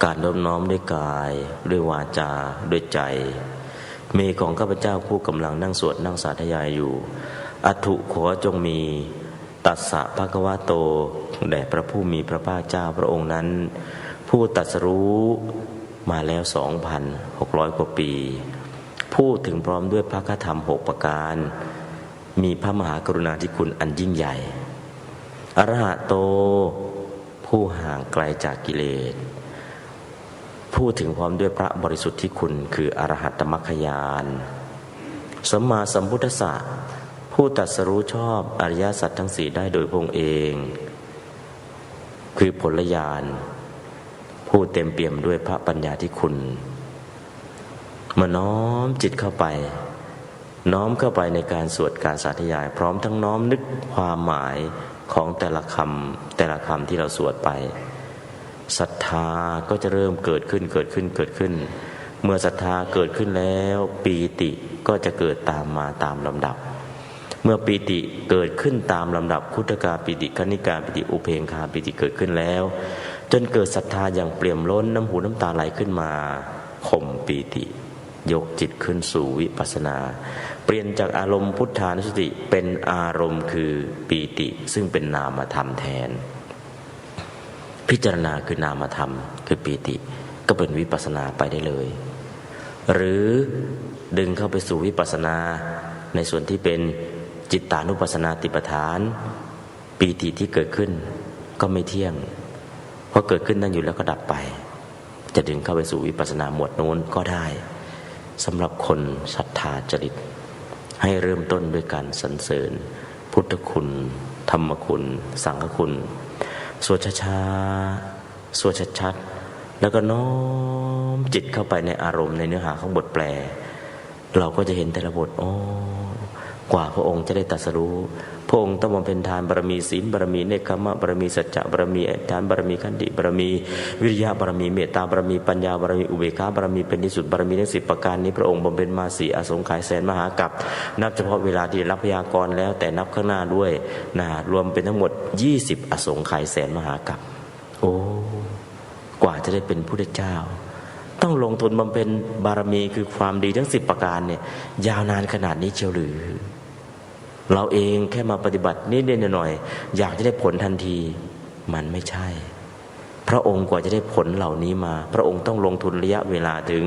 Speaker 7: การน้อมด้วยกายด้วยวาจาด้วยใจมีของข้าพเจ้าผู้กำลังนั่งสวดนั่งสาธยายอยู่อัตถุขอจงมีตัสสะภะคะวะโตแด่พระผู้มีพระภาคเจ้าพระองค์นั้นผู้ตรัสรู้มาแล้ว 2,600 กว่าปีพูดถึงพร้อมด้วยพระคธรรม6ประการมีพระมหากรุณาธิคุณอันยิ่งใหญ่อรหะโตผู้ห่างไกลจากกิเลสพูดถึงพร้อมด้วยพระบริสุทธิคุณคืออรหัตตมรรคญาณสัมมาสัมพุทธัสสะผู้ตรัสรู้ชอบอริยสัจทั้งสี่ได้โดยพระองค์เองคือผลญาณผู้เต็มเปี่ยมด้วยพระปัญญาธิคุณมาน้อมจิตเข้าไปน้อมเข้าไปในการสวดการสาธยายพร้อมทั้งน้อมนึกความหมายของแต่ละคำที่เราสวดไปศรัทธาก็จะเริ่มเกิดขึ้นเมื่อศรัทธาเกิดขึ้นแล้วปีติก็จะเกิดตามมาตามลำดับเมื่อปีติเกิดขึ้นตามลำดับคุถกาปีติคณิกาปีติอุเพงคาปีติเกิดขึ้นแล้วจนเกิดศรัทธาอย่างเปี่ยมล้นน้ำหูน้ำตาไหลขึ้นมาข่มปีติยกจิตขึ้นสู่วิปัสสนาเปลี่ยนจากอารมณ์พุทธานุสติเป็นอารมณ์คือปีติซึ่งเป็นนามธรรมแทนพิจารณาคือนามธรรมคือปีติก็เป็นวิปัสสนาไปได้เลยหรือดึงเข้าไปสู่วิปัสสนาในส่วนที่เป็นจิตตานุปัสสนาติปฐานปีติที่เกิดขึ้นก็ไม่เที่ยงเพราะเกิดขึ้นนั่นอยู่แล้วก็ดับไปจะดึงเข้าไปสู่วิปัสสนาหมวดโน้นก็ได้สำหรับคนศรัทธาจริตให้เริ่มต้นด้วยการสรรเสริญพุทธคุณธรรมคุณสังฆคุณสวดช้าๆสวดชัดๆแล้วก็น้อมจิตเข้าไปในอารมณ์ในเนื้อหาของบทแปลเราก็จะเห็นแต่ละบทกว่าพระองค์จะได้ตรัสรู้พ ระองค์ต้องบำเพ็ญทานบารมีศีลบารมีเนกขมะบารมีสัจจะบารมีทานบารมีขันติบารมีวิริยะบารมีเมตตาบารมีปัญญาบารมีอุเบกขาบารมีเป็นที่สุดบารมีทั้ง10ประการนี้พระองค์บำเพ็ญมา4อสงไขยแสนมหากัปนับเฉพาะเวลาที่ได้รับพยากรณ์แล้วแต่นับข้างหน้าด้วยนะรวมเป็นทั้งหมด20อสงไขยแสนมหากัปโอ้กว่าจะได้เป็นพุทธเจ้าต้องลงทุนบำเพ็ญบารมีคือความดีทั้ง10ประการเนี่ยยาวนานขนาดนี้เชียวหรือเราเองแค่มาปฏิบัตินิดๆหน่อยๆอยากจะได้ผลทันทีมันไม่ใช่พระองค์กว่าจะได้ผลเหล่านี้มาพระองค์ต้องลงทุนระยะเวลาถึง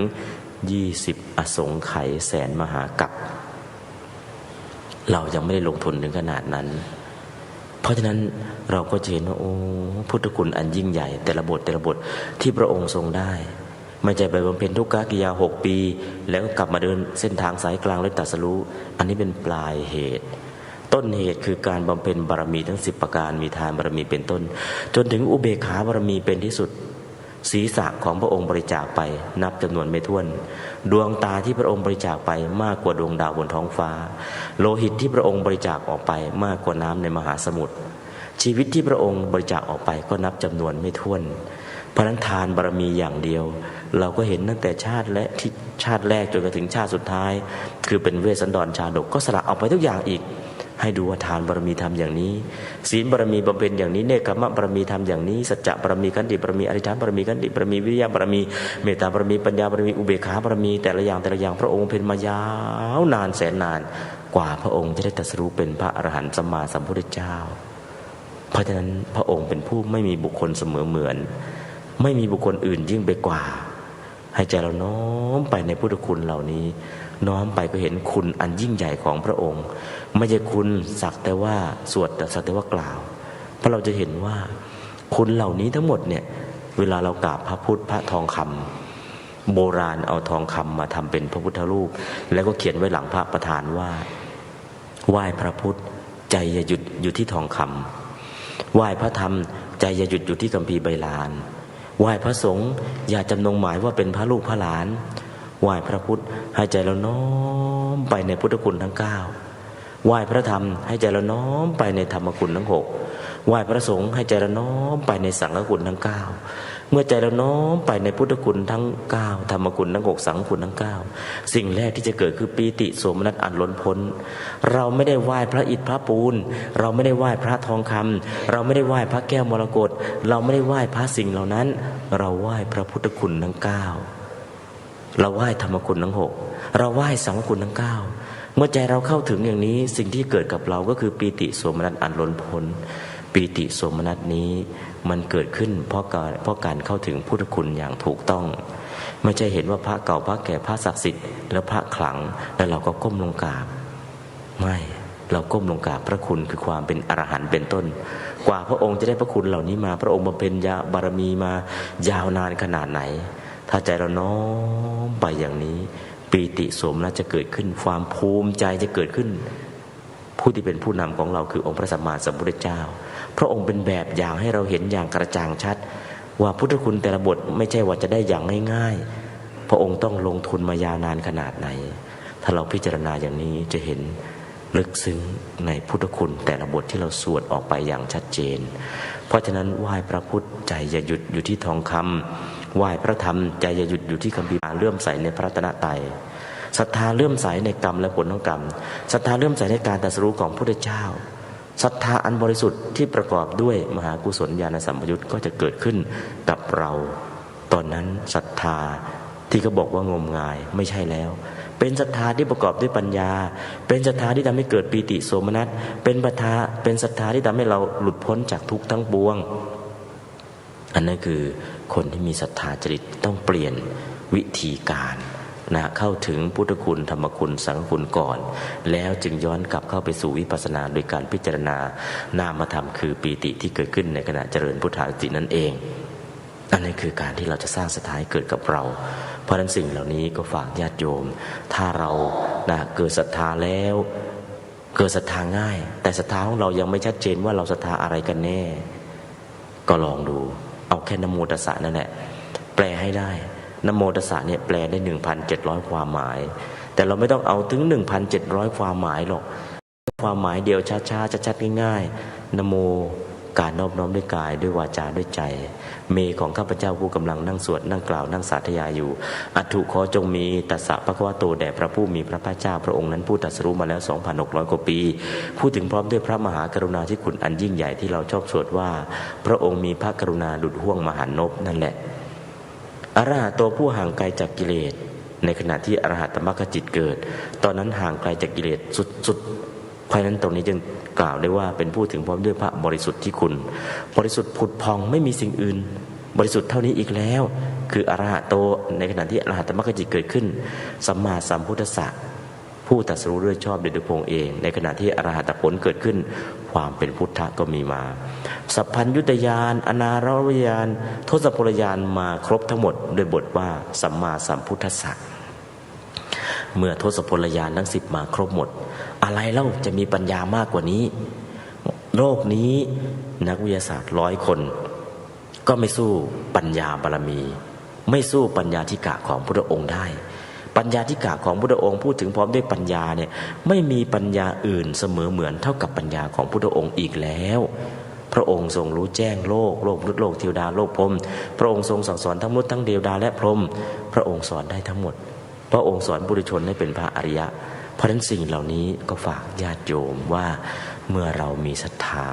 Speaker 7: 20อสงไขยแสนมหากัปเรายังไม่ได้ลงทุนถึงขนาดนั้นเพราะฉะนั้นเราก็จะเห็นว่าโอ้พุทธคุณอันยิ่งใหญ่แต่ละบทที่พระองค์ทรงได้ไม่ใช่ไปบำเพ็ญทุกขกิริยา6 ปีแล้วก็กลับมาเดินเส้นทางสายกลางและตรัสรู้อันนี้เป็นปลายเหตุต้นเหตุคือการบำเพ็ญบารมีทั้ง10ประการมีทานบารมีเป็นต้นจนถึงอุเบกขาบารมีเป็นที่สุดศีรษะของพระองค์บริจาคไปนับจำนวนไม่ถ้วนดวงตาที่พระองค์บริจาคไปมากกว่าดวงดาวบนท้องฟ้าโลหิตที่พระองค์บริจาคออกไปมากกว่าน้ำในมหาสมุทรชีวิตที่พระองค์บริจาคออกไปก็นับจำนวนไม่ถ้วนเพราะฉะนั้นทานบารมีอย่างเดียวเราก็เห็นตั้งแต่ชาติแรกจนกระทั่งชาติสุดท้ายคือเป็นเวสสันดรชาดกก็สละออกไปทุกอย่างอีกให้ดูว่าทานบารมีทำอย่างนี้ศีลบารมีบำเพ็ญอย่างนี้เนกขมะบารมีทำอย่างนี้สัจจะบารมีขันติบารมีอธิษฐานบารมีขันติบารมีวิริยะบารมีเมตตาบารมีปัญญาบารมีอุเบกขาบารมีแต่ละอย่างพระองค์เป็นมายาวนานแสนนานกว่าพระองค์จะได้ตรัสรู้เป็นพระอรหันต์สัมมาสัมพุทธเจ้าเพราะฉะนั้นพระองค์เป็นผู้ไม่มีบุคคลเสมอเหมือนไม่มีบุคคลอื่นยิ่งไปกว่าให้ใจเราน้อมไปในพุทธคุณเหล่านี้น้อมไปก็เห็นคุณอันยิ่งใหญ่ของพระองค์ไม่ใช่คุณสักแต่ว่าสวดแต่สักแต่ว่ากล่าวเพราะเราจะเห็นว่าคุณเหล่านี้ทั้งหมดเนี่ยเวลาเรากราบพระพุทธพระทองคำโบราณเอาทองคำมาทำเป็นพระพุทธรูปแล้วก็เขียนไว้หลังพระประธานว่าไหว้พระพุทธใจอย่าหยุดอยู่ที่ทองคำไหว้พระธรรมใจอย่าหยุดอยู่ที่คัมภีร์ใบลานไหว้พระสงฆ์อย่าจำนงหมายว่าเป็นพระลูกพระหลานไหว้พระพุทธให้ใจเราน้อมไปในพุทธคุณทั้ง9ไหว้พระธรรมให้ใจเราน้อมไปในธรรมคุณทั้ง6ไหว้พระสงฆ์ให้ใจเราน้อมไปในสังฆคุณทั้ง9เมื่อใจเราน้อมไปในพุทธคุณทั้ง9ธรรมคุณทั้ง6สังฆคุณทั้ง9สิ่งแรกที่จะเกิดคือปีติโสมนัสอันล้นพ้นเราไม่ได้ไหว้พระอิฐพระปูนเราไม่ได้ไหว้พระทองคำเราไม่ได้ไหว้พระแก้วมรกตเราไม่ได้ไหว้พระสิ่งเหล่านั้นเราไหว้พระพุทธคุณทั้ง9เราไหว้ธรรมคุณทั้ง6เราไหว้สังฆคุณทั้ง9เมื่อใจเราเข้าถึงอย่างนี้สิ่งที่เกิดกับเราก็คือปีติโสมนัสอันล้นพ้นปีติโสมนัสนี้มันเกิดขึ้นเพราะการเข้าถึงพุทธคุณอย่างถูกต้องไม่ใช่เห็นว่าพระเก่าพระแก่พระศักดิ์สิทธิ์แล้วพระขลังแล้วเราก็ก้มลงกราบไม่เราก้มลงกราบพระคุณคือความเป็นอรหันต์เป็นต้นกว่าพระองค์จะได้พระคุณเหล่านี้มาพระองค์บำเพ็ญบารมีมายาวนานขนาดไหนถ้าใจเราน้อมไปอย่างนี้ปีติโสมนัสจะเกิดขึ้นความภูมิใจจะเกิดขึ้นผู้ที่เป็นผู้นำของเราคือองค์พระสัมมาสัมพุทธเจ้าพระองค์เป็นแบบอย่างให้เราเห็นอย่างกระจ่างชัดว่าพุทธคุณแต่ละบทไม่ใช่ว่าจะได้อย่างง่ายๆพระองค์ต้องลงทุนมายาวนานขนาดไหนถ้าเราพิจารณาอย่างนี้จะเห็นลึกซึ้งในพุทธคุณแต่ละบทที่เราสวดออกไปอย่างชัดเจนเพราะฉะนั้นไหว้พระพุทธใจอย่าหยุดอยู่ที่ทองคำไหว้พระธรรมใจอย่าหยุดอยู่ที่คัมภีร์เลื่อมใสในพระรัตนตรัยศรัทธาเลื่อมใสในกรรมและผลของกรรมศรัทธาเลื่อมใสในการตรัสรู้ของพระพุทธเจ้าศรัทธาอันบริสุทธิ์ที่ประกอบด้วยมหากุศลญาณสัมปยุตก็จะเกิดขึ้นกับเราตอนนั้นศรัทธาที่เขาบอกว่างมงายไม่ใช่แล้วเป็นศรัทธาที่ประกอบด้วยปัญญาเป็นศรัทธาที่ทำให้เกิดปีติโสมนัสเป็นศรัทธาที่ทำให้เราหลุดพ้นจากทุกข์ทั้งปวงอันนั้นคือคนที่มีศรัทธาจริตต้องเปลี่ยนวิธีการเข้าถึงพุทธคุณธรรมคุณสังฆคุณก่อนแล้วจึงย้อนกลับเข้าไปสู่วิปัสสนาโดยการพิจารณานามธรรมคือปีติที่เกิดขึ้นในขณะเจริญพุทธานุสตินั่นเองอันนี้คือการที่เราจะสร้างศรัทธาให้เกิดกับเราเพราะฉะนั้นสิ่งเหล่านี้ก็ฝากญาติโยมถ้าเราเกิดศรัทธาแล้วเกิดศรัทธาง่ายแต่ศรัทธาของเรายังไม่ชัดเจนว่าเราศรัทธาอะไรกันแน่ก็ลองดูเอาแค่นะโมตัสสะนั่นแหละแปลให้ได้นะโมตัสสะเนี่ยแปลได้ 1,700 ความหมายแต่เราไม่ต้องเอาถึง 1,700 ความหมายหรอก ความหมายเดียวช้าๆชัดๆง่ายๆนะโมการนอบน้อมด้วยกายด้วยวาจาด้วยใจเมของข้าพเจ้าผู้กำลังนั่งสวดนั่งกล่าวนั่งสาธยายอยู่อัตถุขอจงมีตัสสะภะคะวะโตแด่พระผู้มีพระภาคเจ้าพระองค์นั้นผู้ตรัสรู้มาแล้ว 2,600 กว่าปีพูดถึงพร้อมด้วยพระมหากรุณาธิคุณอันยิ่งใหญ่ที่เราชอบสวดว่าพระองค์มีพระกรุณาดุจห้วงมหานพนั่นแหละอรหัตตัวผู้ห่างไกลจากกิเลสในขณะที่อรหัตมรรคจิตเกิดตอนนั้นห่างไกลจากกิเลสสุดเพราะนั้นตรงนี้จึงกล่าวได้ว่าเป็นผู้ถึงพร้อมด้วยพระบริสุทธิ์ที่คุณบริสุทธิ์ผุดพองไม่มีสิ่งอื่นบริสุทธิ์เท่านี้อีกแล้วคืออรหัตโตในขณะที่อรหัตมรรคจิตเกิดขึ้นสัมมาสัมพุทธัสสะผู้ตรัสรู้ด้วยชอบโดยพระองค์เองในขณะที่อรหัตผลเกิดขึ้นความเป็นพุทธะก็มีมาสัพพัญญุตญาณอนารวญาณทศพลญาณมาครบทั้งหมดโดยบทว่าสัมมาสัมพุทธัสสะเมื่อทศพลญาณทั้ง10มาครบหมดอะไรเล่าจะมีปัญญามากกว่านี้โลกนี้นักวิทยาศาสตร์100 คนก็ไม่สู้ปัญญาบารมีไม่สู้ปัญญาธิกะของพระองค์ได้ปัญญาธิกะของพระองค์พูดถึงพร้อมด้วยปัญญาเนี่ยไม่มีปัญญาอื่นเสมอเหมือนเท่ากับปัญญาของพระองค์อีกแล้วพระองค์ทรงรู้แจ้งโลกมนุษย์โลกเทวดาโลกพรหมพระองค์ทรงสั่งสอนทั้งมนุษย์ทั้งเทวดาและพรหมพระองค์สอนได้ทั้งหมดพระองค์สอนปุถุชนให้เป็นพระอริยะเพราะฉะนั้นสิ่งเหล่านี้ก็ฝากญาติโยมว่าเมื่อเรามีศรัทธา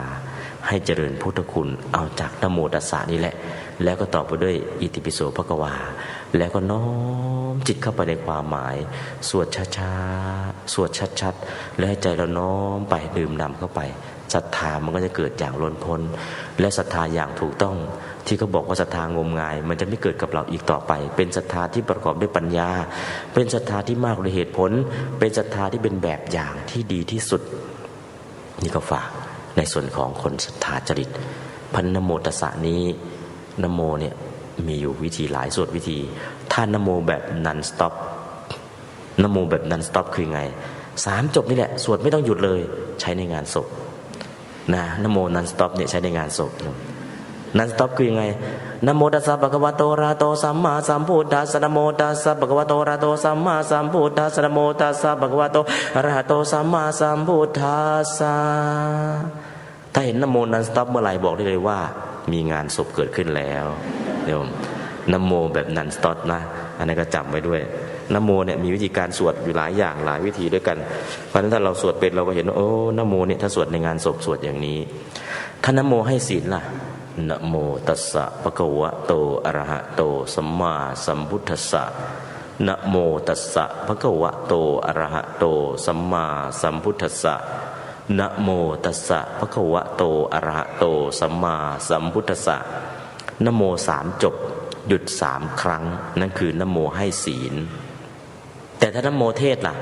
Speaker 7: ให้เจริญพุทธคุณเอาจากนะโมตัสสะนี่แหละแล้วก็ต่อไปด้วยอิติปิโสภควาแล้วก็น้อมจิตเข้าไปในความหมายสวดช้าๆสวดชัดๆและให้ใจเราน้อมไปดื่มด่ำเข้าไปศรัทธามันก็จะเกิดอย่างล้นพ้นและศรัทธาอย่างถูกต้องที่เขาบอกว่าศรัทธางมงายมันจะไม่เกิดกับเราอีกต่อไปเป็นศรัทธาที่ประกอบด้วยปัญญาเป็นศรัทธาที่มากด้วยเหตุผลเป็นศรัทธาที่เป็นแบบอย่างที่ดีที่สุดนี่ก็ฝากในส่วนของคนศรัทธาจริตพันนะโมตัสสะนี้นะโมเนี่ยมีอยู่วิธีหลายสวดวิธีถ้านะโมแบบนันสต็อปนะโมแบบนันสต็อปคือไง3จบนี่แหละสวดไม่ต้องหยุดเลยใช้ในงานศพนะโมนันสต็อปเนี่ยใช้ในงานศพนันสต็อปคือยังไงนะโมตัสสะภะคะวะโตอะระหะโตสัมมาสัมพุทธัสสะนะโมตัสสะภะคะวะโตอะระหะโตสัมมาสัมพุทธัสสะนะโมตัสสะภะคะวะโตอะระหะโตสัมมาสัมพุทธัสสะถ้าเห็นนะโมนันสต็อปเมื่อไหร่บอกได้เลยว่ามีงานศพเกิดขึ้นแล้วเดี๋ยวนะโมแบบนันสต็อปนะอันนี้ก็จำไว้ด้วยนะโมเนี่ยมีวิธีการสวดอยู่หลายอย่างหลายวิธีด้วยกันเพราะฉะนั้นถ้าเราสวดเป็นเราก็เห็นว่าโอ้นะโมเนี่ยถ้าสวดในงานศพสวดอย่างนี้ถ้านะโมให้ศีลล่ะนะโมตัสสะภะคะวะโตอะระหะโตสัมมาสัมพุทธัสสะนะโมตัสสะภะคะวะโตอะระหะโตสัมมาสัมพุทธัสสะนะโมตัสสะภะคะวะโตอะระหะโตสัมมาสัมพุทธัสสะนะโม3จบหยุด3ครั้งนั่นคือนะโมให้ศีลแต่ถ้านะโมเทศล่ะ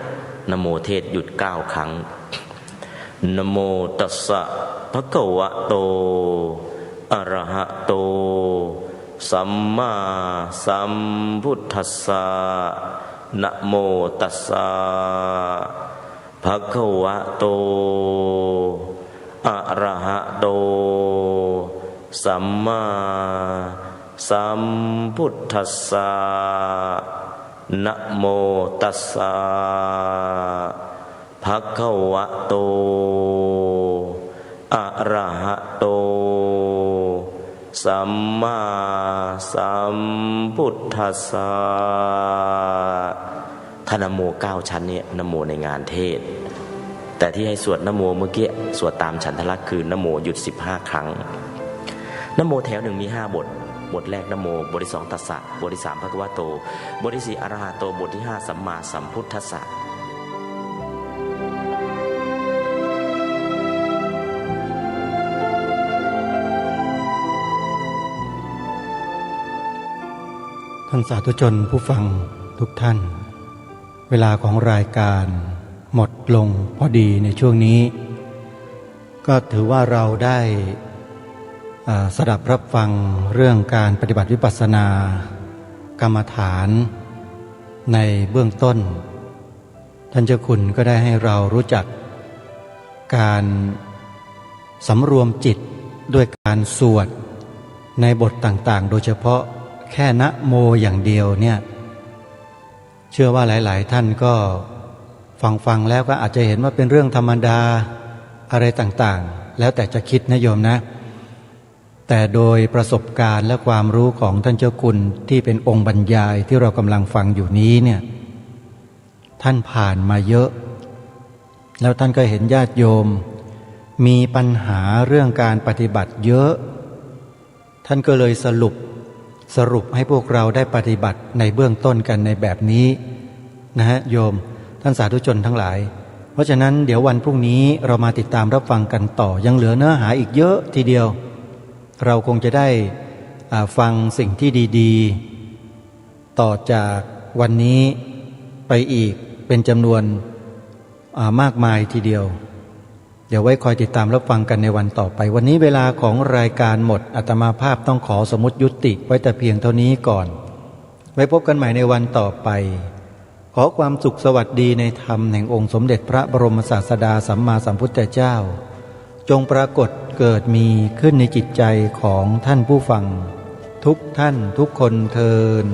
Speaker 7: นะโมเทศหยุด9ครั้งนะโมตัสสะภะคะวะโตอะระหะโตสัมมาสัมพุทธัสสะนะโมตัสสะภะคะวะโตอะระหะโตสัมมาสัมพุทธัสสะนะโมตัสสะภะคะวะโตอะระหะโตสัมมาสัมพุทธัสสะถ้านะโม9ชั้นเนี่ยนะโมในงานเทศแต่ที่ให้สวดนะโมเมื่อกี้สวดตามฉันทลักษณ์คือนะโมหยุด15ครั้งนะโมแถวหนึ่งมี5บทแรกนะโมบทที่2ตัสสะบทที่3ภะคะวะโตบทที่4อะระหะโตบทที่5สัมมาสัมพุทธัสสะ
Speaker 6: ท่านสาธุชนผู้ฟังทุกท่านเวลาของรายการหมดลงพอดีในช่วงนี้ก็ถือว่าเราได้สดับรับฟังเรื่องการปฏิบัติวิปัสสนากรรมฐานในเบื้องต้นท่านเจ้าคุณก็ได้ให้เรารู้จักการสำรวมจิตด้วยการสวดในบทต่างๆโดยเฉพาะแค่นะโมอย่างเดียวเนี่ยเชื่อว่าหลายๆท่านก็ ฟังแล้วก็อาจจะเห็นว่าเป็นเรื่องธรรมดาอะไรต่างๆแล้วแต่จะคิดนะโยมนะแต่โดยประสบการณ์และความรู้ของท่านเจ้าคุณที่เป็นองค์บรรยายที่เรากำลังฟังอยู่นี้เนี่ยท่านผ่านมาเยอะแล้วท่านก็เห็นญาติโยมมีปัญหาเรื่องการปฏิบัติเยอะท่านก็เลยสรุปให้พวกเราได้ปฏิบัติในเบื้องต้นกันในแบบนี้นะฮะโยมท่านสาธุชนทั้งหลายเพราะฉะนั้นเดี๋ยววันพรุ่งนี้เรามาติดตามรับฟังกันต่อยังเหลือเนื้อหาอีกเยอะทีเดียวเราคงจะได้ฟังสิ่งที่ดีๆต่อจากวันนี้ไปอีกเป็นจำนวนมากมายทีเดียวเดี๋ยวไว้คอยติดตามรับฟังกันในวันต่อไปวันนี้เวลาของรายการหมดอาตมาภาพต้องขอสมมุติยุติไว้แต่เพียงเท่านี้ก่อนไว้พบกันใหม่ในวันต่อไปขอความสุขสวัสดีในธรรมแห่งองค์สมเด็จพระบรมศาสดาสัมมาสัมพุทธเจ้าจงปรากฏเกิดมีขึ้นในจิตใจของท่านผู้ฟังทุกท่านทุกคนเทอญ